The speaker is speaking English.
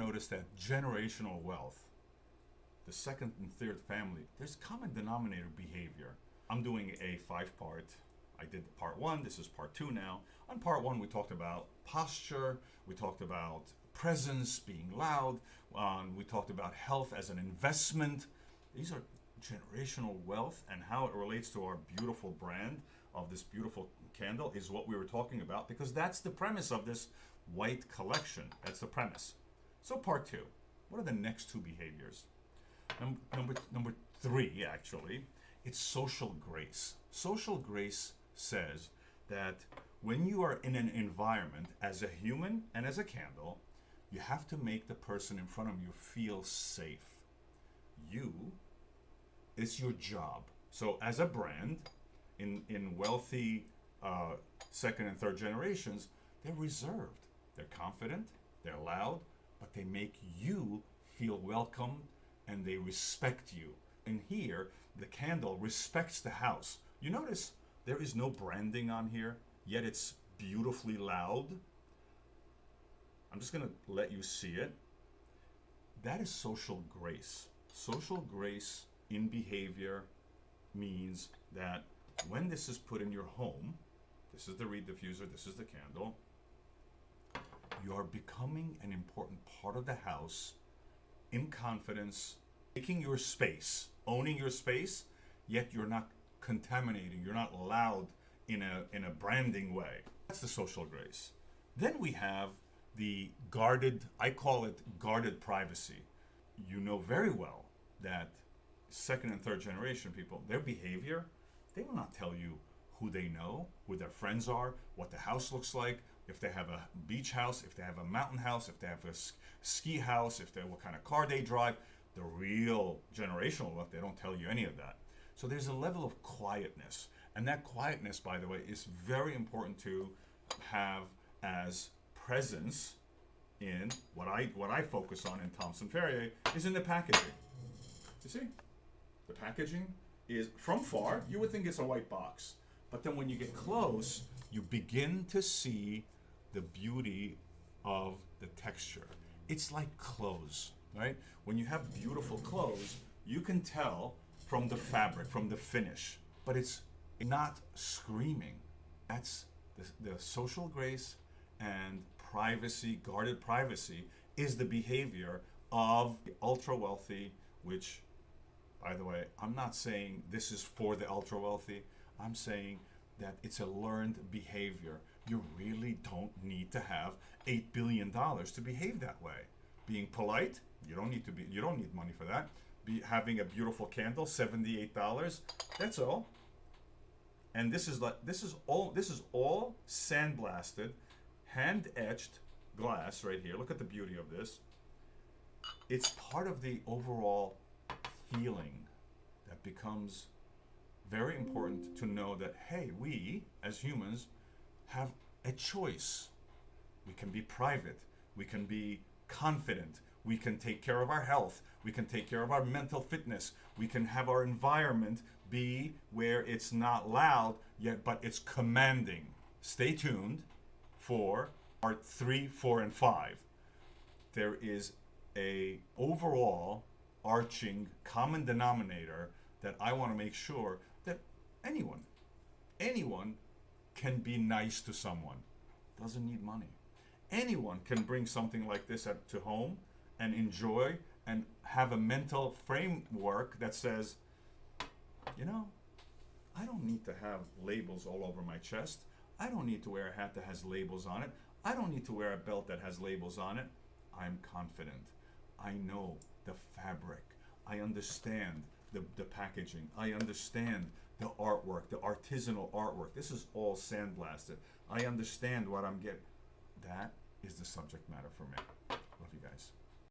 notice that generational wealth, the second and third family, there's common denominator behavior. I'm doing a 5-part. I did part 1, this is part 2 now. On part 1 we talked about posture, we talked about presence, being loud, we talked about health as an investment. These are generational wealth, and how it relates to our beautiful brand of this beautiful candle is what we were talking about, because that's the premise of this white collection. That's the premise. So part 2, what are the next 2 behaviors? Number 3, actually, it's social grace. Social grace says that when you are in an environment as a human and as a candle, you have to make the person in front of you feel safe. It's your job. So as a brand, in wealthy second and third generations, they're reserved. They're confident, they're loud, but they make you feel welcome and they respect you. And here, the candle respects the house. You notice there is no branding on here, yet it's beautifully loud. I'm just gonna let you see it. That is social grace. Social grace in behavior means that when this is put in your home, this is the reed diffuser, this is the candle, you are becoming an important part of the house in confidence, taking your space, owning your space, yet you're not contaminating, you're not loud in a branding way. That's the social grace. Then we have the guarded, I call it guarded privacy. You know very well that second and third generation people, their behavior, they will not tell you who they know, who their friends are, what the house looks like, if they have a beach house, if they have a mountain house, if they have a ski house, what kind of car they drive. The real generational wealth, they don't tell you any of that. So there's a level of quietness. And that quietness, by the way, is very important to have as presence in what I focus on in Thompson Ferrier is in the packaging. You see? The packaging is, from far, you would think it's a white box. But then when you get close, you begin to see the beauty of the texture. It's like clothes, right? When you have beautiful clothes, you can tell from the fabric, from the finish, but it's not screaming. That's the social grace and privacy, guarded privacy, is the behavior of the ultra wealthy, which, by the way, I'm not saying this is for the ultra wealthy. I'm saying that it's a learned behavior. You really don't need to have $8 billion to behave that way. Being polite, you don't need money for that. Having a beautiful candle, $78, that's all. And this is all sandblasted, hand etched glass right here. Look at the beauty of this. It's part of the overall feeling that becomes very important to know that, hey, we as humans have a choice. We can be private, we can be confident, we can take care of our health, we can take care of our mental fitness, we can have our environment be where it's not loud yet, but it's commanding. Stay tuned for part 3, 4, and 5. There is a overall arching common denominator that I want to make sure that anyone can be nice to someone. Doesn't need money. Anyone can bring something like this to home and enjoy and have a mental framework that says, you know, I don't need to have labels all over my chest. I don't need to wear a hat that has labels on it. I don't need to wear a belt that has labels on it. I'm confident. I know the fabric. I understand the packaging. I understand the artwork, the artisanal artwork. This is all sandblasted. I understand what I'm getting. That is the subject matter for me. Love you guys.